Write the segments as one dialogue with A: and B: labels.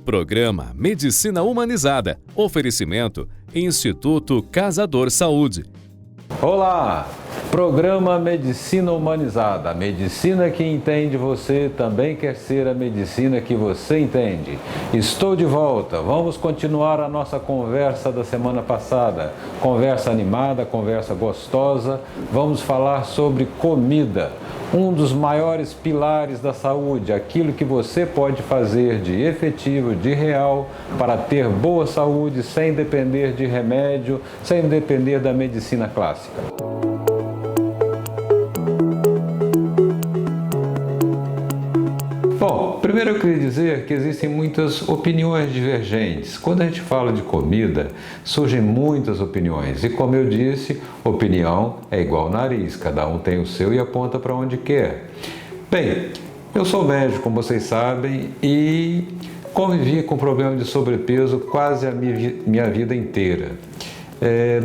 A: Programa Medicina Humanizada. Oferecimento Instituto Casador Saúde.
B: Olá! Programa Medicina Humanizada. A medicina que entende você também quer ser a medicina que você entende. Estou de volta. Vamos continuar a nossa conversa da semana passada. Conversa animada, conversa gostosa. Vamos falar sobre comida. Um dos maiores pilares da saúde, aquilo que você pode fazer de efetivo, de real, para ter boa saúde sem depender de remédio, sem depender da medicina clássica. Bom, primeiro eu queria dizer que existem muitas opiniões divergentes. Quando a gente fala de comida, surgem muitas opiniões. E como eu disse, opinião é igual nariz, cada um tem o seu e aponta para onde quer. Bem, eu sou médico, como vocês sabem, e convivi com problema de sobrepeso quase a minha vida inteira.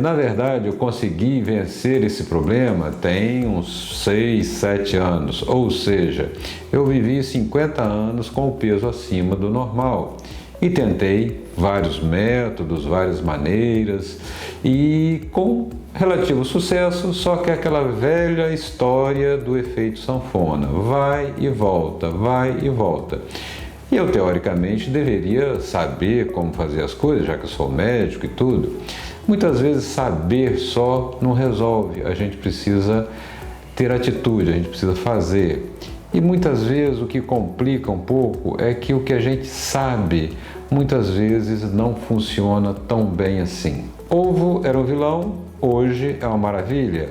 B: Na verdade, eu consegui vencer esse problema tem uns 6, 7 anos, ou seja, eu vivi 50 anos com o peso acima do normal e tentei vários métodos, várias maneiras e com relativo sucesso, só que aquela velha história do efeito sanfona, vai e volta, vai e volta. E eu, teoricamente, deveria saber como fazer as coisas, já que eu sou médico e tudo. Muitas vezes saber só não resolve, a gente precisa ter atitude, a gente precisa fazer. E muitas vezes o que complica um pouco é que o que a gente sabe muitas vezes não funciona tão bem assim. Ovo era um vilão, hoje é uma maravilha.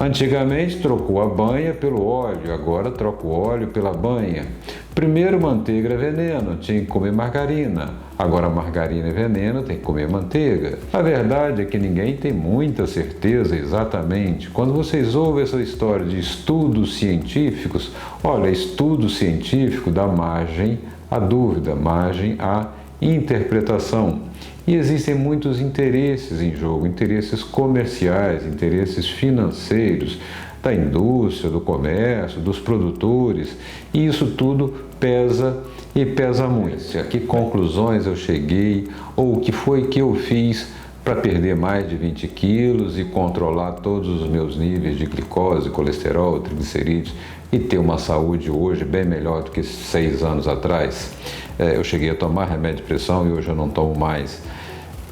B: Antigamente trocou a banha pelo óleo, agora troca o óleo pela banha. Primeiro manteiga era veneno, tinha que comer margarina. Agora margarina é veneno, tem que comer manteiga. A verdade é que ninguém tem muita certeza exatamente. Quando vocês ouvem essa história de estudos científicos, olha, estudo científico dá margem à dúvida, margem à interpretação. E existem muitos interesses em jogo, interesses comerciais, interesses financeiros, da indústria, do comércio, dos produtores, e isso tudo pesa e pesa muito. A que conclusões eu cheguei, ou o que foi que eu fiz para perder mais de 20 quilos e controlar todos os meus níveis de glicose, colesterol, triglicerídeos e ter uma saúde hoje bem melhor do que 6 anos atrás. Eu cheguei a tomar remédio de pressão e hoje eu não tomo mais.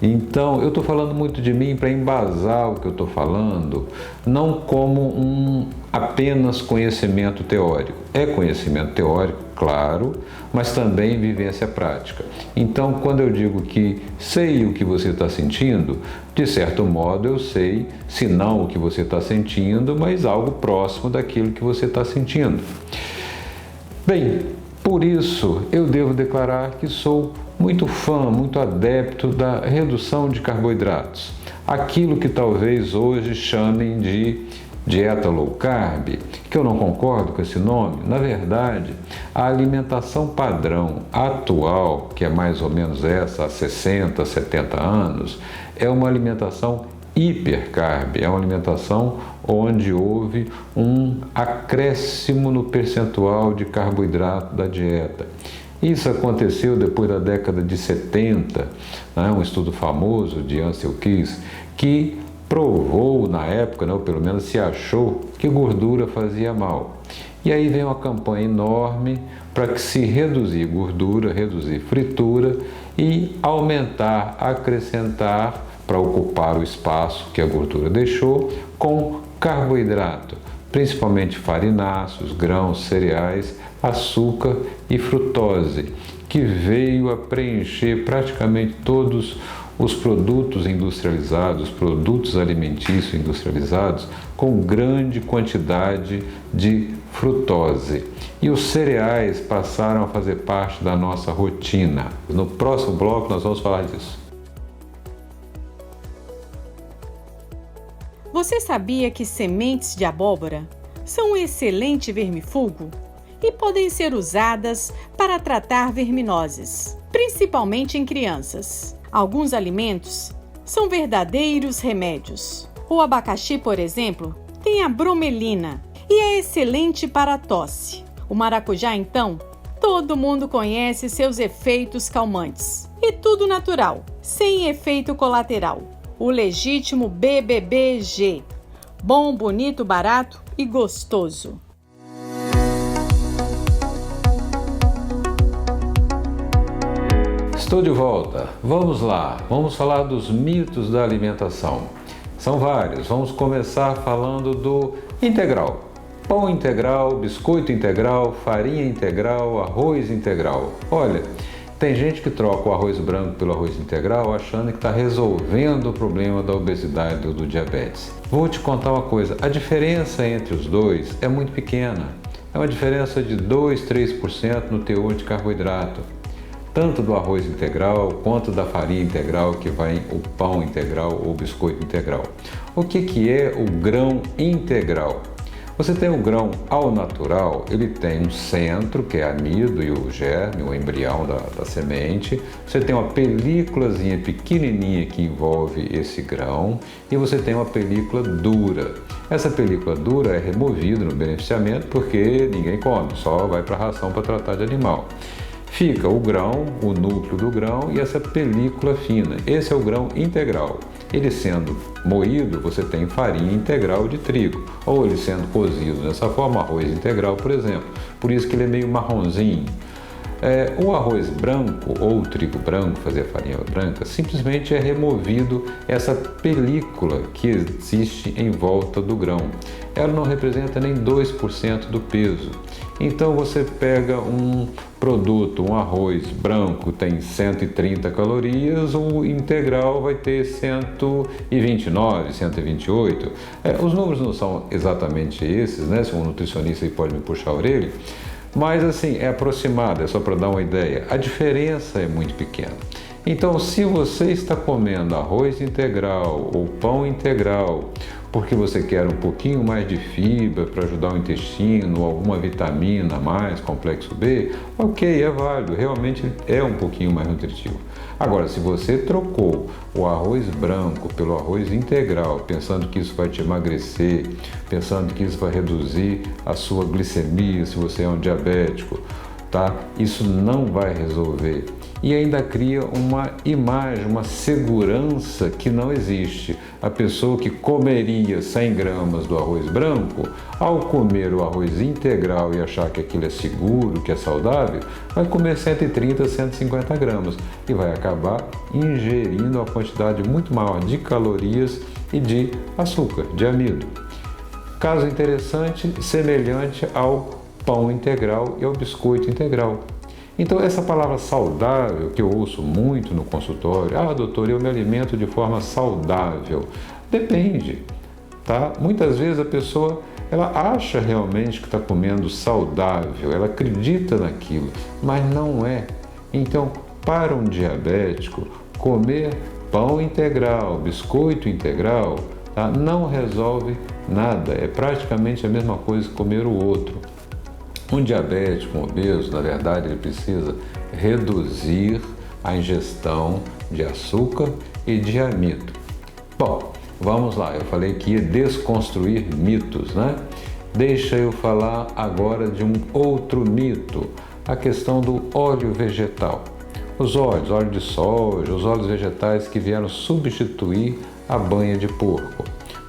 B: Então, eu estou falando muito de mim para embasar o que eu estou falando, não como apenas conhecimento teórico. É conhecimento teórico, claro, mas também vivência prática. Então, quando eu digo que sei o que você está sentindo, de certo modo eu sei, se não o que você está sentindo, mas algo próximo daquilo que você está sentindo. Bem, por isso eu devo declarar que sou muito fã, muito adepto da redução de carboidratos. Aquilo que talvez hoje chamem de dieta low carb, que eu não concordo com esse nome. Na verdade, a alimentação padrão atual, que é mais ou menos essa há 60, 70 anos, é uma alimentação hipercarb, é uma alimentação onde houve um acréscimo no percentual de carboidrato da dieta. Isso aconteceu depois da década de 70, um estudo famoso de Ansel Keys, que provou na época, ou pelo menos se achou, que gordura fazia mal. E aí vem uma campanha enorme para que se reduzir gordura, reduzir fritura e aumentar, acrescentar, para ocupar o espaço que a gordura deixou, com carboidrato, principalmente farináceos, grãos, cereais, açúcar e frutose, que veio a preencher praticamente todos os produtos industrializados, produtos alimentícios industrializados, com grande quantidade de frutose. E os cereais passaram a fazer parte da nossa rotina. No próximo bloco nós vamos falar disso.
C: Você sabia que sementes de abóbora são um excelente vermífugo e podem ser usadas para tratar verminoses, principalmente em crianças? Alguns alimentos são verdadeiros remédios. O abacaxi, por exemplo, tem a bromelina e é excelente para a tosse. O maracujá, então, Todo mundo conhece seus efeitos calmantes. E tudo natural, sem efeito colateral. O legítimo BBBG. Bom, bonito, barato e gostoso.
B: Estou de volta. Vamos lá. Vamos falar dos mitos da alimentação. São vários. Vamos começar falando do integral. Pão integral, biscoito integral, farinha integral, arroz integral. Olha, tem gente que troca o arroz branco pelo arroz integral achando que está resolvendo o problema da obesidade ou do diabetes. Vou te contar uma coisa, a diferença entre os dois é muito pequena. É uma diferença de 2, 3% no teor de carboidrato. Tanto do arroz integral quanto da farinha integral, que vai o pão integral ou biscoito integral. O que é o grão integral? Você tem o grão ao natural, ele tem um centro, que é amido e o germe, o embrião da semente. Você tem uma películazinha pequenininha que envolve esse grão e você tem uma película dura. Essa película dura é removida no beneficiamento porque ninguém come, só vai para a ração para tratar de animal. Fica o grão, o núcleo do grão e essa película fina. Esse é o grão integral. Ele sendo moído, você tem farinha integral de trigo, ou ele sendo cozido dessa forma, arroz integral, por exemplo. Por isso que ele é meio marronzinho. O arroz branco ou o trigo branco, fazer a farinha branca, simplesmente é removido essa película que existe em volta do grão. Ela não representa nem 2% do peso. Então você pega um produto, um arroz branco tem 130 calorias, o integral vai ter 129, 128. Os números não são exatamente esses, né? Se um nutricionista aí pode me puxar a orelha. Mas assim, é aproximado, é só para dar uma ideia. A diferença é muito pequena. Então, se você está comendo arroz integral ou pão integral, porque você quer um pouquinho mais de fibra para ajudar o intestino, alguma vitamina a mais, complexo B, ok, é válido, realmente é um pouquinho mais nutritivo. Agora, se você trocou o arroz branco pelo arroz integral, pensando que isso vai te emagrecer, pensando que isso vai reduzir a sua glicemia, se você é um diabético, tá? Isso não vai resolver. E ainda cria uma imagem, uma segurança que não existe. A pessoa que comeria 100 gramas do arroz branco, ao comer o arroz integral e achar que aquilo é seguro, que é saudável, vai comer 130, 150 gramas e vai acabar ingerindo uma quantidade muito maior de calorias e de açúcar, de amido. Caso interessante, semelhante ao pão integral e ao biscoito integral. Então, essa palavra saudável, que eu ouço muito no consultório, doutor, eu me alimento de forma saudável. Depende, tá? Muitas vezes a pessoa, ela acha realmente que está comendo saudável, ela acredita naquilo, mas não é. Então, para um diabético, comer pão integral, biscoito integral, tá? Não resolve nada, é praticamente a mesma coisa que comer o outro. Um diabético, um obeso, na verdade, ele precisa reduzir a ingestão de açúcar e de amido. Bom, vamos lá, eu falei que ia desconstruir mitos, né? Deixa eu falar agora de um outro mito, a questão do óleo vegetal. Os óleos, óleo de soja, os óleos vegetais que vieram substituir a banha de porco.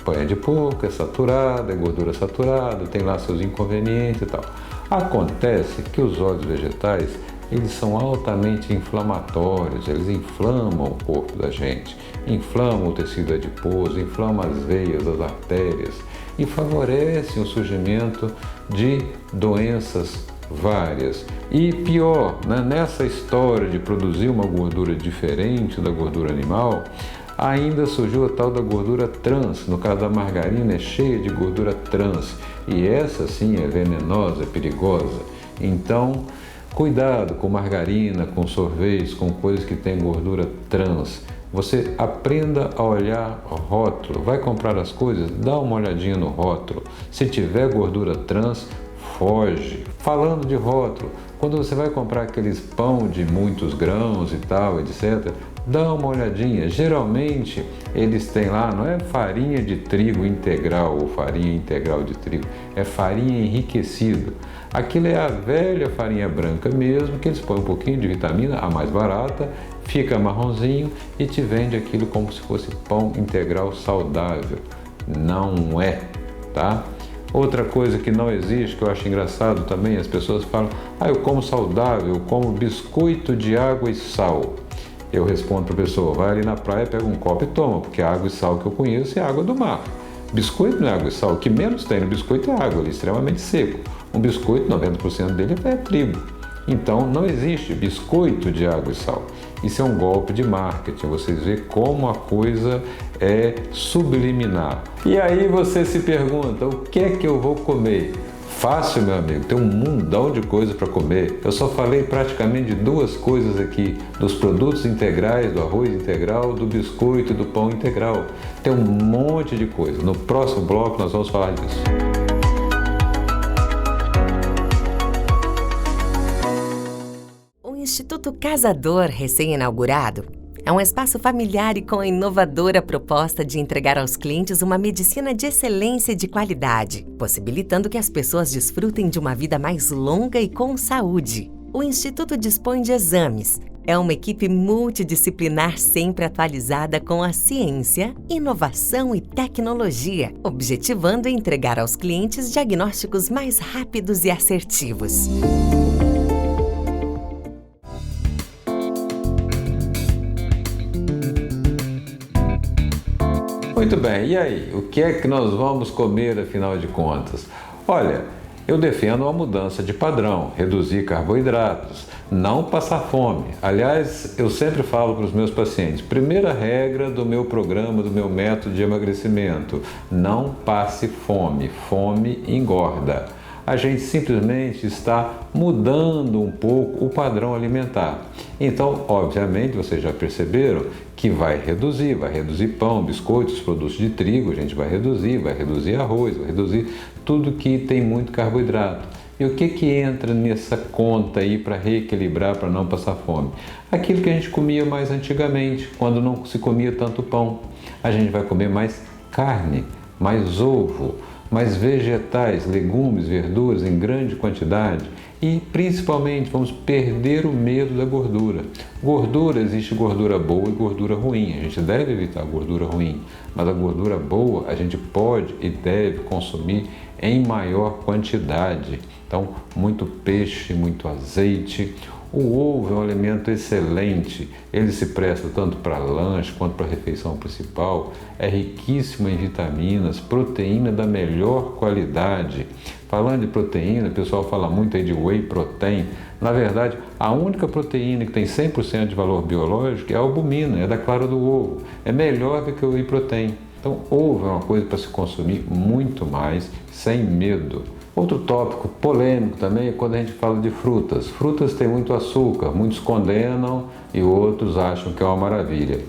B: Banha de porco é saturada, é gordura saturada, tem lá seus inconvenientes e tal. Acontece que os óleos vegetais, eles são altamente inflamatórios, eles inflamam o corpo da gente, inflamam o tecido adiposo, inflamam as veias, as artérias e favorecem o surgimento de doenças várias. E pior, né, nessa história de produzir uma gordura diferente da gordura animal, ainda surgiu a tal da gordura trans. No caso da margarina, é cheia de gordura trans. E essa sim é venenosa, é perigosa. Então, cuidado com margarina, com sorvetes, com coisas que têm gordura trans. Você aprenda a olhar o rótulo. Vai comprar as coisas? Dá uma olhadinha no rótulo. Se tiver gordura trans, foge. Falando de rótulo, quando você vai comprar aqueles pão de muitos grãos e tal, etc., dá uma olhadinha. Geralmente eles têm lá, não é farinha de trigo integral ou farinha integral de trigo, é farinha enriquecida. Aquilo é a velha farinha branca mesmo, que eles põem um pouquinho de vitamina, a mais barata, fica marronzinho e te vende aquilo como se fosse pão integral saudável. Não é, tá? Outra coisa que não existe, que eu acho engraçado também, as pessoas falam: eu como saudável, eu como biscoito de água e sal. Eu respondo para a pessoa: vai ali na praia, pega um copo e toma, porque a água e sal que eu conheço é água do mar. Biscoito não é água e sal, o que menos tem no biscoito é água, ele é extremamente seco. Um biscoito, 90% dele é trigo. Então, não existe biscoito de água e sal. Isso é um golpe de marketing, vocês veem como a coisa é subliminar. E aí você se pergunta: o que é que eu vou comer? Fácil, meu amigo, tem um mundão de coisa para comer. Eu só falei praticamente de duas coisas aqui: dos produtos integrais, do arroz integral, do biscoito e do pão integral. Tem um monte de coisa. No próximo bloco nós vamos falar disso.
D: O Instituto Casador, recém-inaugurado, é um espaço familiar e com a inovadora proposta de entregar aos clientes uma medicina de excelência e de qualidade, possibilitando que as pessoas desfrutem de uma vida mais longa e com saúde. O Instituto dispõe de exames. É uma equipe multidisciplinar sempre atualizada com a ciência, inovação e tecnologia, objetivando entregar aos clientes diagnósticos mais rápidos e assertivos.
B: Muito bem, e aí? O que é que nós vamos comer, afinal de contas? Olha, eu defendo uma mudança de padrão, reduzir carboidratos, não passar fome. Aliás, eu sempre falo para os meus pacientes: primeira regra do meu programa, do meu método de emagrecimento: não passe fome. Fome engorda. A gente simplesmente está mudando um pouco o padrão alimentar. Então, obviamente, vocês já perceberam que vai reduzir pão, biscoitos, produtos de trigo, a gente vai reduzir arroz, vai reduzir tudo que tem muito carboidrato. E o que entra nessa conta aí para reequilibrar, para não passar fome? Aquilo que a gente comia mais antigamente, quando não se comia tanto pão. A gente vai comer mais carne, mais ovo, mais vegetais, legumes, verduras em grande quantidade e, principalmente, vamos perder o medo da gordura. Gordura, existe gordura boa e gordura ruim. A gente deve evitar a gordura ruim, mas a gordura boa a gente pode e deve consumir em maior quantidade. Então, muito peixe, muito azeite. O ovo é um alimento excelente, ele se presta tanto para lanche quanto para refeição principal, é riquíssimo em vitaminas, proteína da melhor qualidade. Falando de proteína, o pessoal fala muito aí de whey protein. Na verdade, a única proteína que tem 100% de valor biológico é a albumina, é da clara do ovo. É melhor do que o whey protein. Então, ovo é uma coisa para se consumir muito mais, sem medo. Outro tópico polêmico também é quando a gente fala de frutas. Frutas têm muito açúcar, muitos condenam e outros acham que é uma maravilha.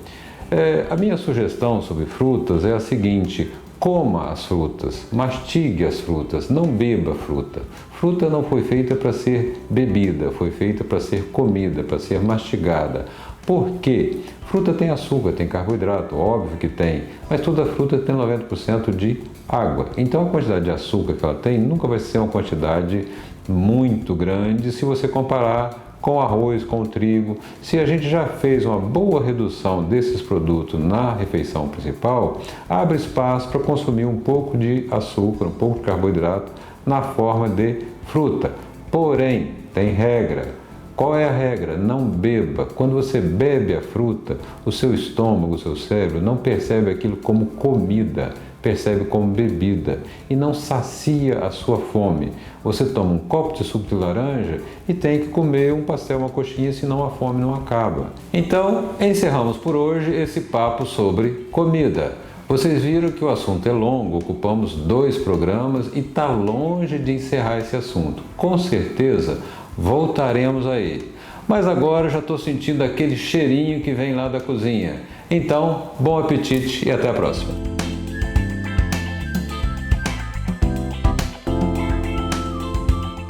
B: A minha sugestão sobre frutas é a seguinte: coma as frutas, mastigue as frutas, não beba fruta. Fruta não foi feita para ser bebida, foi feita para ser comida, para ser mastigada. Por quê? Fruta tem açúcar, tem carboidrato, óbvio que tem, mas toda fruta tem 90% de água. Então a quantidade de açúcar que ela tem nunca vai ser uma quantidade muito grande se você comparar com o arroz, com o trigo. Se a gente já fez uma boa redução desses produtos na refeição principal, abre espaço para consumir um pouco de açúcar, um pouco de carboidrato na forma de fruta. Porém, tem regra. Qual é a regra? Não beba. Quando você bebe a fruta, o seu estômago, o seu cérebro não percebe aquilo como comida, percebe como bebida e não sacia a sua fome. Você toma um copo de suco de laranja e tem que comer um pastel, uma coxinha, senão a fome não acaba. Então, encerramos por hoje esse papo sobre comida. Vocês viram que o assunto é longo, ocupamos 2 programas e está longe de encerrar esse assunto. Com certeza voltaremos a ele. Mas agora já estou sentindo aquele cheirinho que vem lá da cozinha. Então, bom apetite e até a próxima.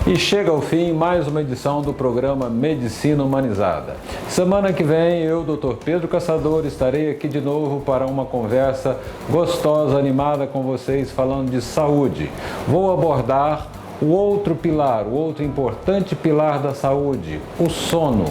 B: E chega ao fim mais uma edição do programa Medicina Humanizada. Semana que vem eu, Dr. Pedro Caçador, estarei aqui de novo para uma conversa gostosa, animada com vocês, falando de saúde. Vou abordar O outro pilar, o outro importante pilar da saúde, o sono.